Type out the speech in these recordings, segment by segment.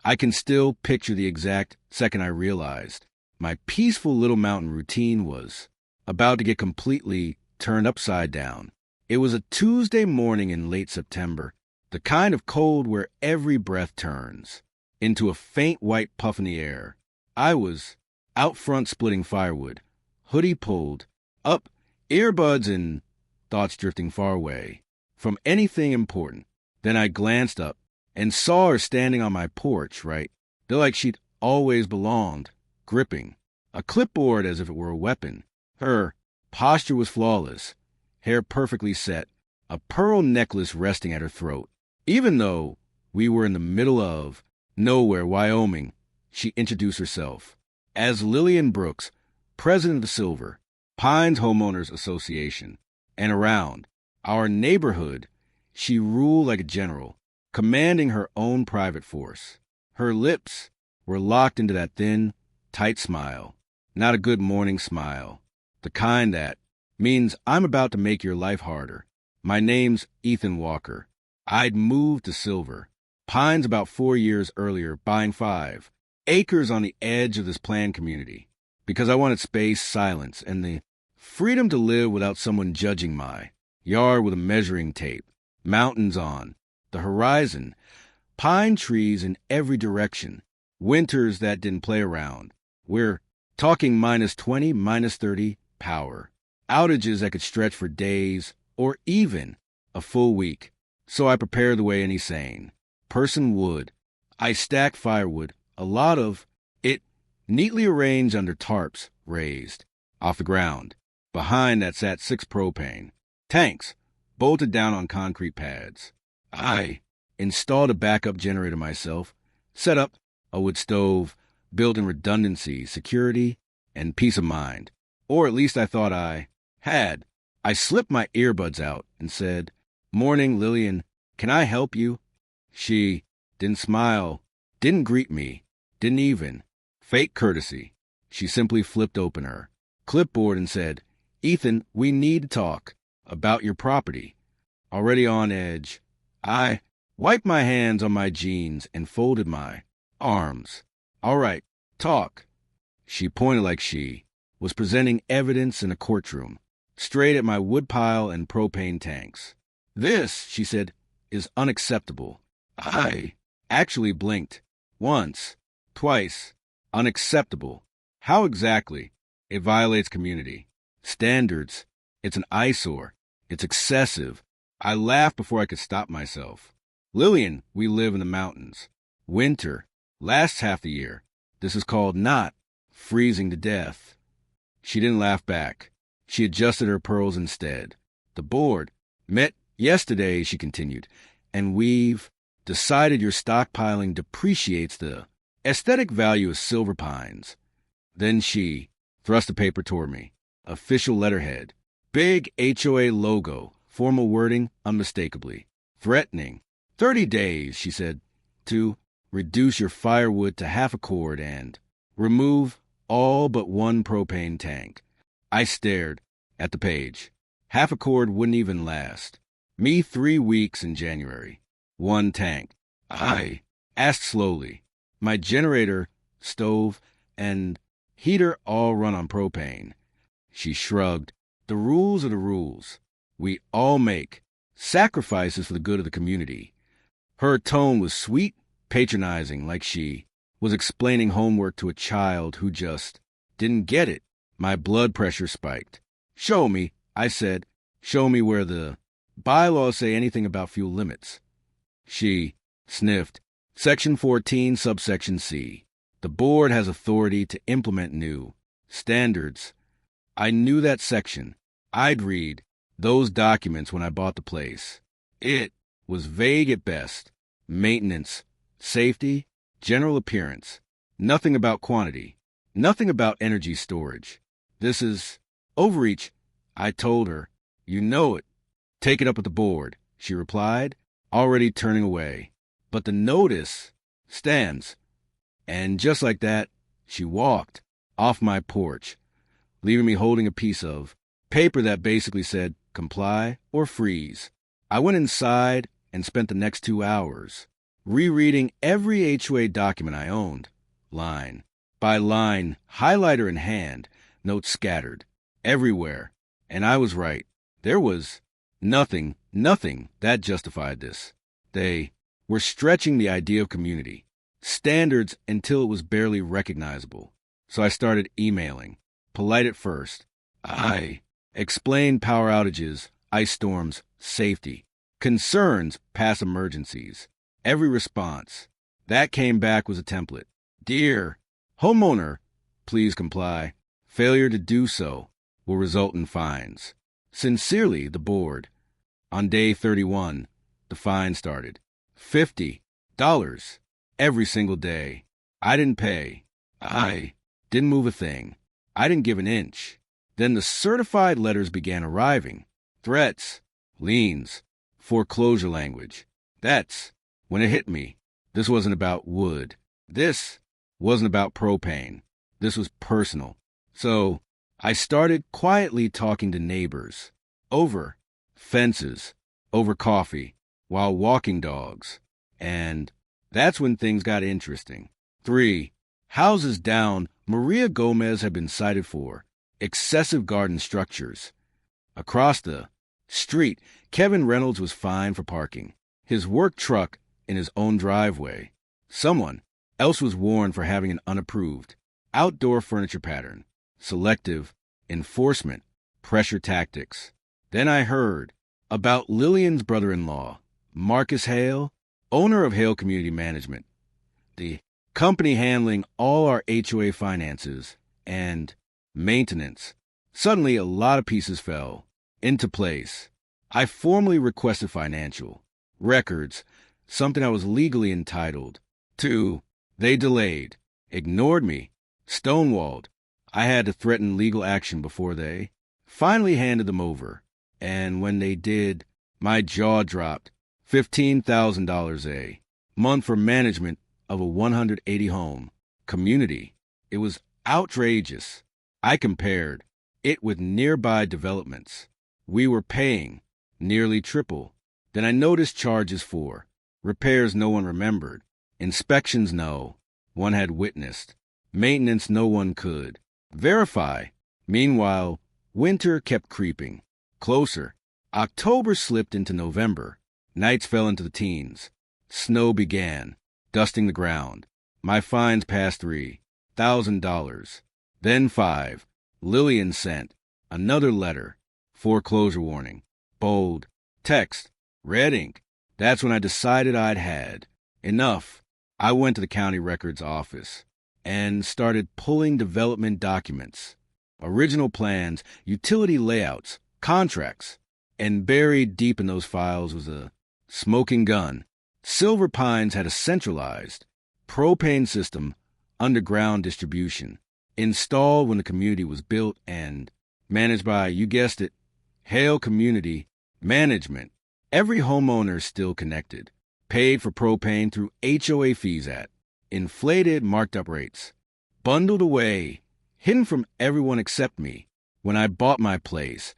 I can still picture the exact second I realized my peaceful little mountain routine was about to get completely turned upside down. It was a Tuesday morning in late September, the kind of cold where every breath turns into a faint white puff in the air. I was out front splitting firewood, hoodie pulled up, earbuds and thoughts drifting far away from anything important. Then I glanced up and saw her standing on my porch, right there like she'd always belonged, gripping a clipboard as if it were a weapon. Her posture was flawless, hair perfectly set, a pearl necklace resting at her throat. Even though we were in the middle of nowhere, Wyoming, she introduced herself as Lillian Brooks, president of the Silver Pines Homeowners Association. And around our neighborhood, she ruled like a general, commanding her own private force. Her lips were locked into that thin, tight smile, not a good morning smile, the kind that means I'm about to make your life harder. My name's Ethan Walker. I'd moved to Silver Pines about 4 years earlier, buying 5 acres on the edge of this planned community, because I wanted space, silence, and the freedom to live without someone judging my yard with a measuring tape. Mountains on the horizon, pine trees in every direction, winters that didn't play around. We're talking -20, -30 power, outages that could stretch for days or even a full week. So I prepared the way any sane person would. I stacked firewood, a lot of it neatly arranged under tarps raised off the ground. Behind that sat 6 propane tanks, bolted down on concrete pads. I installed a backup generator myself, set up a wood stove, built in redundancy, security, and peace of mind. Or at least I thought I had. I slipped my earbuds out and said, "Morning, Lillian. Can I help you?" She didn't smile, didn't greet me, didn't even fake courtesy. She simply flipped open her clipboard and said, "Ethan, we need to talk about your property." Already on edge, I wiped my hands on my jeans and folded my arms. "All right, talk." She pointed like she was presenting evidence in a courtroom, straight at my woodpile and propane tanks. "This," she said, "is unacceptable." I actually blinked. Once, twice. Unacceptable. How exactly? It violates community standards. It's an eyesore. It's excessive. I laughed before I could stop myself. "Lillian, we live in the mountains. Winter lasts half the year. This is called not freezing to death." She didn't laugh back. She adjusted her pearls instead. "The board met yesterday," she continued, "and we've decided your stockpiling depreciates the aesthetic value of Silver Pines." Then she thrust a paper toward me. Official letterhead. Big HOA logo. Formal wording, unmistakably threatening. 30 days, she said, to reduce your firewood to half a cord and remove all but 1 propane tank. I stared at the page. Half a cord wouldn't even last. Me 3 weeks in January. 1 tank. I asked slowly. My generator, stove, and heater all run on propane. She shrugged. The rules are the rules. We all make sacrifices for the good of the community. Her tone was sweet, patronizing, like she was explaining homework to a child who just didn't get it. My blood pressure spiked. "Show me," I said. "Show me where the bylaws say anything about fuel limits." She sniffed. "Section 14, subsection C. The board has authority to implement new standards." I knew that section. I'd read those documents when I bought the place. It was vague at best. Maintenance, safety, general appearance. Nothing about quantity. Nothing about energy storage. "This is overreach," I told her. "You know it." "Take it up with the board," she replied, already turning away. "But the notice stands." And just like that, she walked off my porch, leaving me holding a piece of paper that basically said, "Comply or freeze." I went inside and spent the next 2 hours rereading every HOA document I owned, line by line, highlighter in hand, notes scattered everywhere. And I was right. There was nothing that justified this. They were stretching the idea of community standards until it was barely recognizable. So I started emailing, polite at first. I explained power outages, ice storms, safety, concerns, past emergencies. Every response that came back was a template. Dear homeowner, please comply. Failure to do so will result in fines. Sincerely, the board. On day 31, the fine started. $50 every single day. I didn't pay. I didn't move a thing. I didn't give an inch. Then the certified letters began arriving. Threats, liens, foreclosure language. That's when it hit me. This wasn't about wood. This wasn't about propane. This was personal. So I started quietly talking to neighbors. Over fences, over coffee, while walking dogs. And that's when things got interesting. 3 houses down, Maria Gomez had been cited for excessive garden structures. Across the street, Kevin Reynolds was fined for parking his work truck in his own driveway. Someone else was warned for having an unapproved outdoor furniture pattern. Selective enforcement, pressure tactics. Then I heard about Lillian's brother-in-law, Marcus Hale, owner of Hale Community Management, the company handling all our HOA finances and maintenance. Suddenly, a lot of pieces fell into place. I formally requested financial records, something I was legally entitled to. They delayed, ignored me, stonewalled. I had to threaten legal action before they finally handed them over. And when they did, my jaw dropped. $15,000 a month for management of a 180-home community. It was outrageous. I compared it with nearby developments. We were paying nearly triple. Then I noticed charges for repairs no one remembered, inspections no one had witnessed, maintenance no one could verify. Meanwhile, winter kept creeping closer. October slipped into November. Nights fell into the teens. Snow began dusting the ground. My fines passed $3,000. Then 5. Lillian sent another letter. Foreclosure warning. Bold text. Red ink. That's when I decided I'd had enough. I went to the county records office and started pulling development documents, original plans, utility layouts, contracts, and buried deep in those files was a smoking gun. Silver Pines had a centralized propane system, underground distribution, installed when the community was built and managed by, you guessed it, Hale Community Management. Every homeowner is still connected, paid for propane through HOA fees at inflated, marked-up rates, bundled away, hidden from everyone except me. When I bought my place,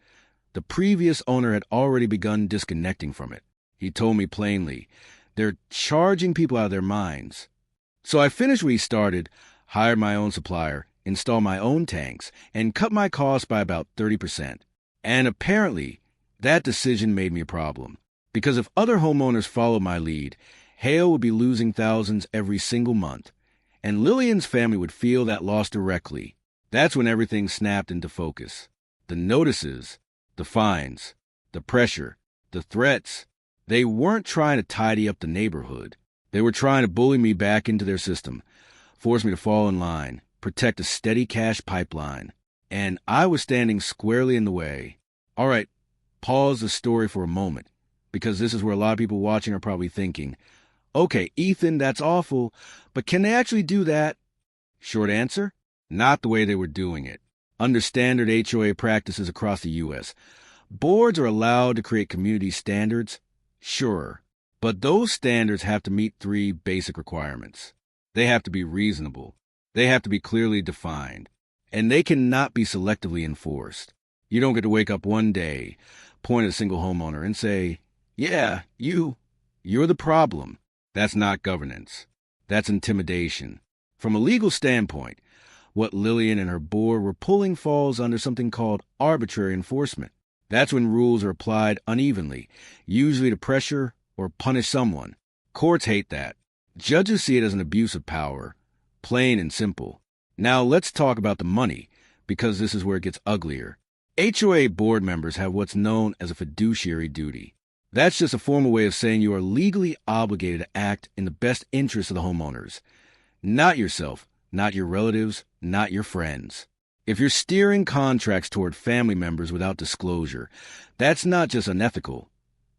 the previous owner had already begun disconnecting from it. He told me plainly, they're charging people out of their minds. So I finished where he started, hired my own supplier, installed my own tanks, and cut my costs by about 30%. And apparently, that decision made me a problem. Because if other homeowners followed my lead, Hale would be losing thousands every single month. And Lillian's family would feel that loss directly. That's when everything snapped into focus. The notices, the fines, the pressure, the threats. They weren't trying to tidy up the neighborhood. They were trying to bully me back into their system, force me to fall in line, protect a steady cash pipeline. And I was standing squarely in the way. All right, pause the story for a moment, because this is where a lot of people watching are probably thinking, okay, Ethan, that's awful, but can they actually do that? Short answer, not the way they were doing it. Under standard HOA practices across the U.S., boards are allowed to create community standards, sure, but those standards have to meet 3 basic requirements. They have to be reasonable, they have to be clearly defined, and they cannot be selectively enforced. You don't get to wake up one day, point at a single homeowner, and say, yeah, you're the problem. That's not governance. That's intimidation. From a legal standpoint, what Lillian and her board were pulling falls under something called arbitrary enforcement. That's when rules are applied unevenly, usually to pressure or punish someone. Courts hate that. Judges see it as an abuse of power, plain and simple. Now let's talk about the money, because this is where it gets uglier. HOA board members have what's known as a fiduciary duty. That's just a formal way of saying you are legally obligated to act in the best interest of the homeowners. Not yourself, not your relatives, not your friends. If you're steering contracts toward family members without disclosure, that's not just unethical,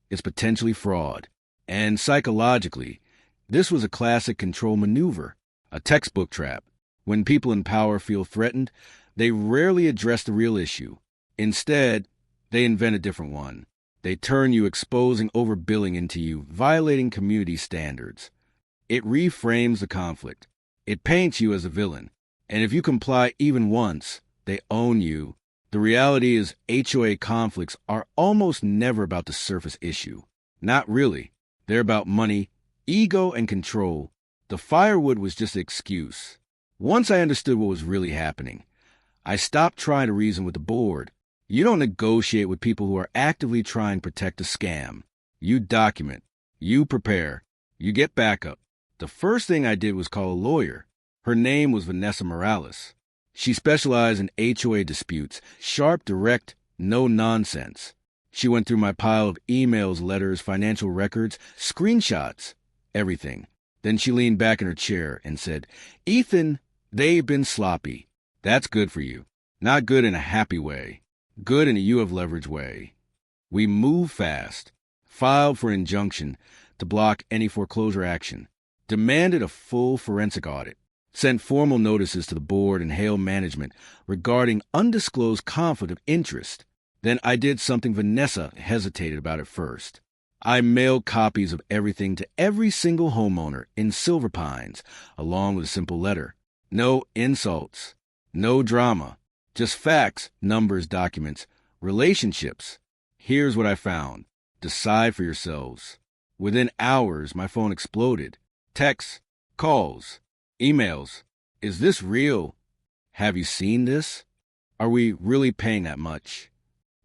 it's potentially fraud. And psychologically, this was a classic control maneuver, a textbook trap. When people in power feel threatened, they rarely address the real issue. Instead, they invent a different one. They turn you exposing overbilling into you violating community standards. It reframes the conflict. It paints you as a villain. And if you comply even once, they own you. The reality is HOA conflicts are almost never about the surface issue. Not really. They're about money, ego, and control. The firewood was just an excuse. Once I understood what was really happening, I stopped trying to reason with the board. You don't negotiate with people who are actively trying to protect a scam. You document. You prepare. You get backup. The first thing I did was call a lawyer. Her name was Vanessa Morales. She specialized in HOA disputes, sharp, direct, no nonsense. She went through my pile of emails, letters, financial records, screenshots, everything. Then she leaned back in her chair and said, "Ethan, they've been sloppy. That's good for you. Not good in a happy way. Good in a you have leverage way. We moved fast, filed for injunction to block any foreclosure action, demanded a full forensic audit, sent formal notices to the board and Hale management regarding undisclosed conflict of interest. Then I did something Vanessa hesitated about at first. I mailed copies of everything to every single homeowner in Silver Pines, along with a simple letter. No insults, no drama, just facts, numbers, documents, relationships. Here's what I found. Decide for yourselves. Within hours, my phone exploded. Texts, calls, emails. Is this real? Have you seen this? Are we really paying that much?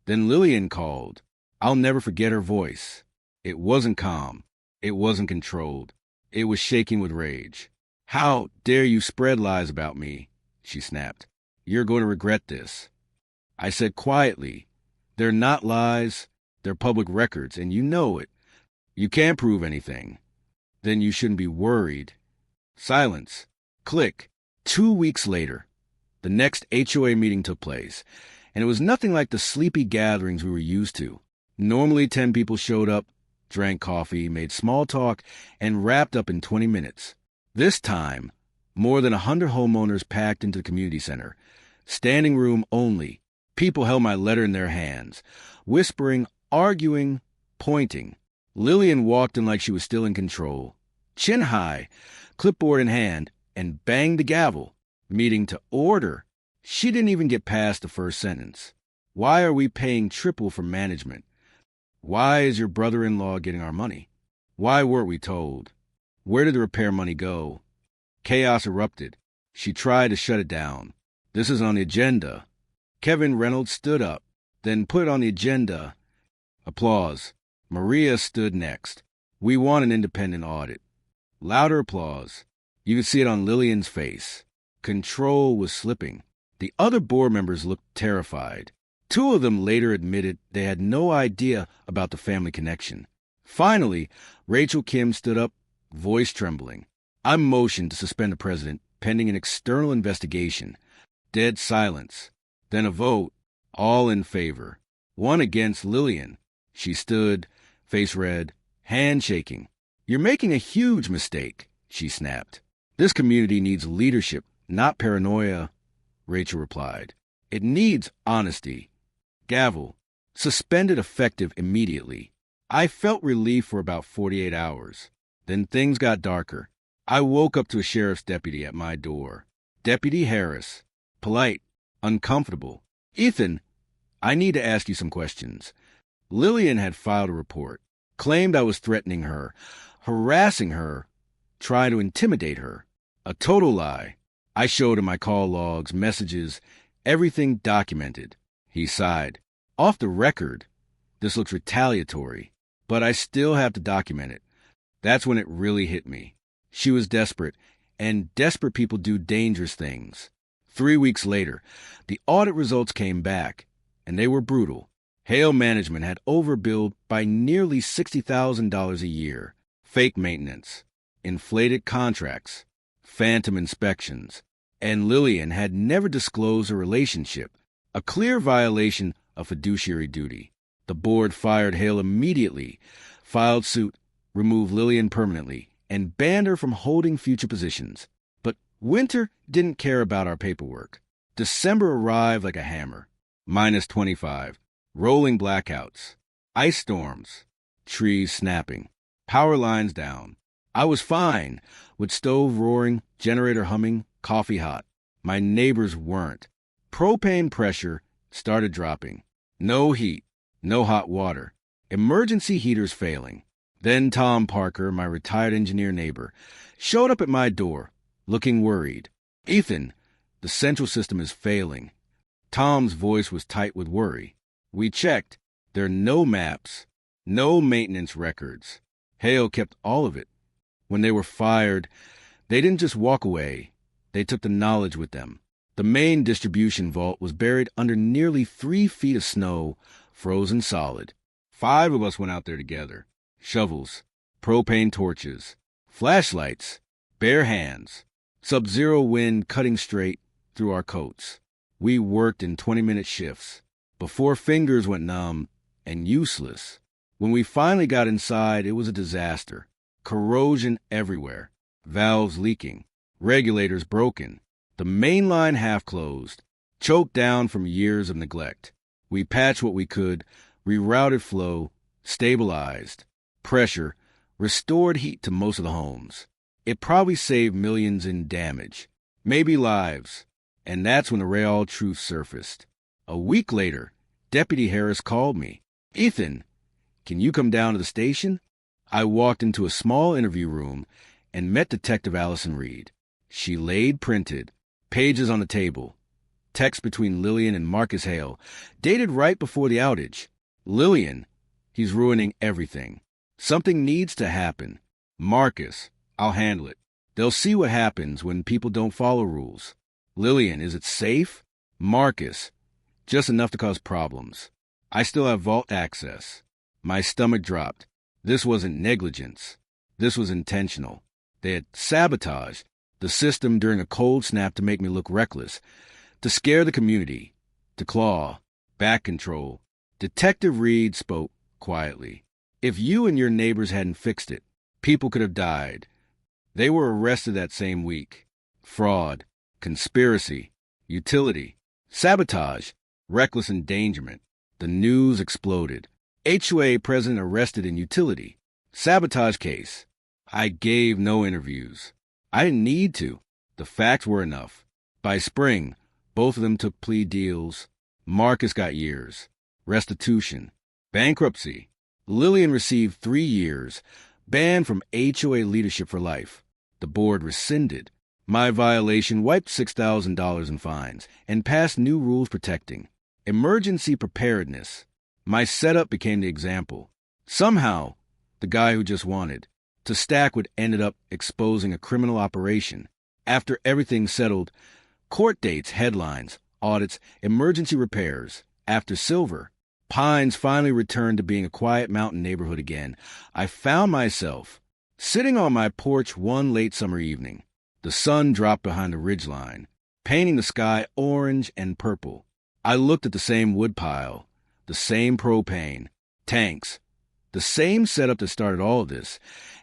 Then Lillian called. I'll never forget her voice. It wasn't calm. It wasn't controlled. It was shaking with rage. How dare you spread lies about me? She snapped. You're going to regret this. I said quietly, they're not lies. They're public records, and you know it. You can't prove anything. Then you shouldn't be worried. Silence. Click. 2 weeks later, the next HOA meeting took place, and it was nothing like the sleepy gatherings we were used to. Normally 10 people showed up, drank coffee, made small talk, and wrapped up in 20 minutes. This time, more than 100 homeowners packed into the community center. Standing room only. People held my letter in their hands, whispering, arguing, pointing. Lillian walked in like she was still in control, chin high, clipboard in hand, and banged the gavel. Meeting to order. She didn't even get past the first sentence. Why are we paying triple for management? Why is your brother-in-law getting our money? Why weren't we told? Where did the repair money go? Chaos erupted. She tried to shut it down. This is on the agenda. Kevin Reynolds stood up, then put it on the agenda. Applause. Maria stood next. We want an independent audit. Louder applause. You could see it on Lillian's face. Control was slipping. The other board members looked terrified. 2 of them later admitted they had no idea about the family connection. Finally, Rachel Kim stood up, voice trembling. I motioned to suspend the president pending an external investigation. Dead silence. Then a vote. All in favor. 1 against Lillian. She stood, face red, hand shaking. You're making a huge mistake, she snapped. This community needs leadership, not paranoia, Rachel replied. It needs honesty. Gavel. Suspended effective immediately. I felt relief for about 48 hours. Then things got darker. I woke up to a sheriff's deputy at my door. Deputy Harris. Polite. Uncomfortable. Ethan, I need to ask you some questions. Lillian had filed a report. Claimed I was threatening her. harassing her, trying to intimidate her. A total lie. I showed him my call logs, messages, everything documented. He sighed. Off the record, this looks retaliatory, but I still have to document it. That's when it really hit me. She was desperate, and desperate people do dangerous things. 3 weeks later, the audit results came back, and they were brutal. Hale Management had overbilled by nearly $60,000 a year. Fake maintenance, inflated contracts, phantom inspections, and Lillian had never disclosed a relationship, a clear violation of fiduciary duty. The board fired Hale immediately, filed suit, removed Lillian permanently, and banned her from holding future positions. But winter didn't care about our paperwork. December arrived like a hammer. -25, rolling blackouts, ice storms, trees snapping, power lines down. I was fine, with stove roaring, generator humming, coffee hot. My neighbors weren't. Propane pressure started dropping. No heat, no hot water. Emergency heaters failing. Then Tom Parker, my retired engineer neighbor, showed up at my door, looking worried. "Ethan, the central system is failing." Tom's voice was tight with worry. We checked. There are no maps, no maintenance records. Hale kept all of it. When they were fired, they didn't just walk away. They took the knowledge with them. The main distribution vault was buried under nearly 3 feet of snow, frozen solid. 5 of us went out there together. Shovels, propane torches, flashlights, bare hands, sub-zero wind cutting straight through our coats. We worked in 20-minute shifts, before fingers went numb and useless. When we finally got inside, it was a disaster. Corrosion everywhere, valves leaking, regulators broken, the main line half closed, choked down from years of neglect. We patched what we could, rerouted flow, stabilized pressure, restored heat to most of the homes. It probably saved millions in damage, maybe lives. And that's when the real truth surfaced. A week later, Deputy Harris called me. "Ethan, can you come down to the station?" I walked into a small interview room and met Detective Allison Reed. She laid printed, pages on the table, text between Lillian and Marcus Hale, dated right before the outage. "Lillian, he's ruining everything. Something needs to happen. Marcus, I'll handle it. They'll see what happens when people don't follow rules. Lillian, is it safe? Marcus, just enough to cause problems. I still have vault access." My stomach dropped. This wasn't negligence. This was intentional. They had sabotaged the system during a cold snap to make me look reckless, to scare the community, to claw, back control. Detective Reed spoke quietly. "If you and your neighbors hadn't fixed it, people could have died." They were arrested that same week. Fraud, conspiracy, utility, sabotage, reckless endangerment. The news exploded. HOA president arrested in utility. Sabotage case. I gave no interviews. I didn't need to. The facts were enough. By spring, both of them took plea deals. Marcus got years. Restitution. Bankruptcy. Lillian received 3 years. Banned from HOA leadership for life. The board rescinded. My violation wiped $6,000 in fines and passed new rules protecting emergency preparedness. My setup became the example. Somehow, the guy who just wanted to stack what ended up exposing a criminal operation. After everything settled, court dates, headlines, audits, emergency repairs. After Silver, Pines finally returned to being a quiet mountain neighborhood again. I found myself sitting on my porch one late summer evening. The sun dropped behind the ridgeline, painting the sky orange and purple. I looked at the same woodpile, the same propane, tanks, the same setup that started all of this,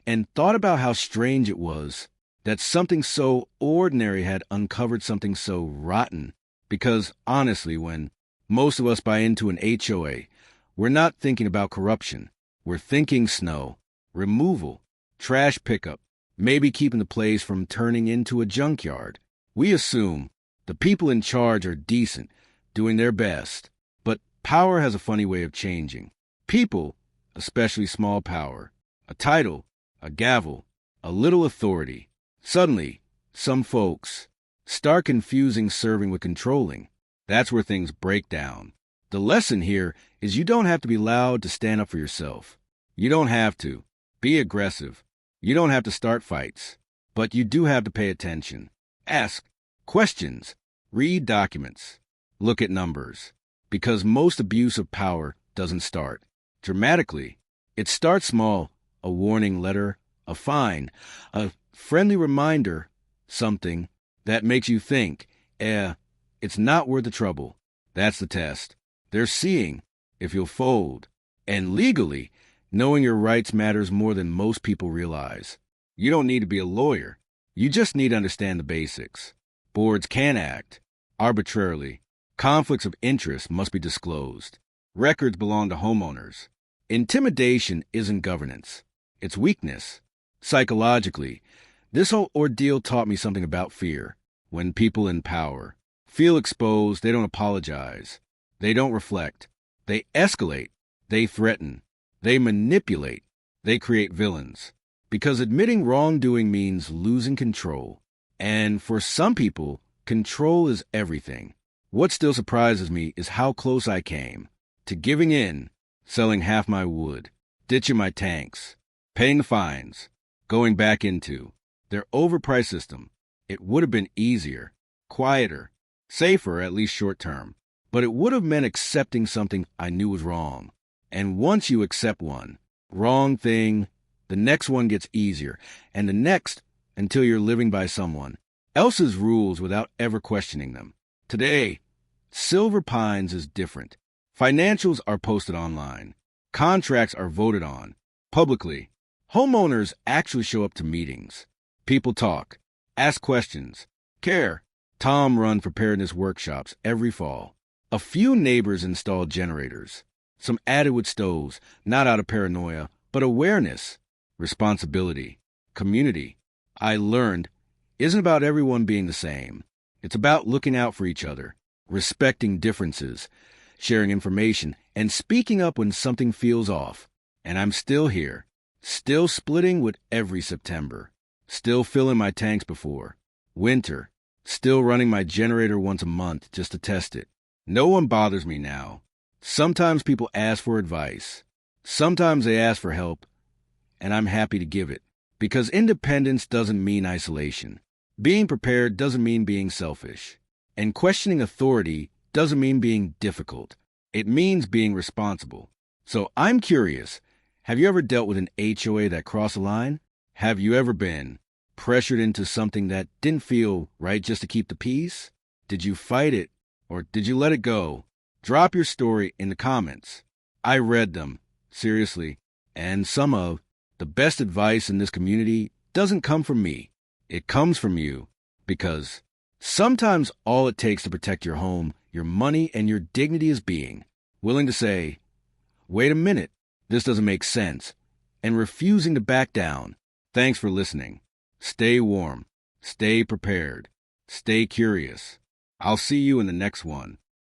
and thought about how strange it was that something so ordinary had uncovered something so rotten. Because, honestly, when most of us buy into an HOA, we're not thinking about corruption. We're thinking snow, removal, trash pickup, maybe keeping the place from turning into a junkyard. We assume the people in charge are decent, doing their best. But power has a funny way of changing. People, especially small power, a title, a gavel, a little authority. Suddenly, some folks start confusing serving with controlling. That's where things break down. The lesson here is you don't have to be loud to stand up for yourself. You don't have to be aggressive. You don't have to start fights. But you do have to pay attention. Ask questions. Read documents. Look at numbers. Because most abuse of power doesn't start dramatically. It starts small, a warning letter, a fine, a friendly reminder, something that makes you think, it's not worth the trouble. That's the test. They're seeing if you'll fold. And legally, knowing your rights matters more than most people realize. You don't need to be a lawyer. You just need to understand the basics. Boards can act arbitrarily. Conflicts of interest must be disclosed. Records belong to homeowners. Intimidation isn't governance. It's weakness. Psychologically, this whole ordeal taught me something about fear. When people in power feel exposed, they don't apologize. They don't reflect. They escalate. They threaten. They manipulate. They create villains. Because admitting wrongdoing means losing control. And for some people, control is everything. What still surprises me is how close I came to giving in, selling half my wood, ditching my tanks, paying the fines, going back into their overpriced system. It would have been easier, quieter, safer, at least short term. But it would have meant accepting something I knew was wrong. And once you accept one wrong thing, the next one gets easier, and the next until you're living by someone else's rules without ever questioning them. Today, Silver Pines is different. Financials are posted online. Contracts are voted on publicly. Homeowners actually show up to meetings. People talk, ask questions, care. Tom run preparedness workshops every fall. A few neighbors installed generators. Some added wood stoves, not out of paranoia, but awareness, responsibility, community. I learned isn't about everyone being the same. It's about looking out for each other, respecting differences, sharing information, and speaking up when something feels off. And I'm still here, still splitting with every September, still filling my tanks before winter, still running my generator once a month just to test it. No one bothers me now. Sometimes people ask for advice. Sometimes they ask for help, and I'm happy to give it. Because independence doesn't mean isolation. Being prepared doesn't mean being selfish. And questioning authority doesn't mean being difficult. It means being responsible. So I'm curious, have you ever dealt with an HOA that crossed a line? Have you ever been pressured into something that didn't feel right just to keep the peace? Did you fight it, or did you let it go? Drop your story in the comments. I read them, seriously, and some of the best advice in this community doesn't come from me. It comes from you, because sometimes all it takes to protect your home, your money, and your dignity is being willing to say, wait a minute, this doesn't make sense, and refusing to back down. Thanks for listening. Stay warm, stay prepared, stay curious. I'll see you in the next one.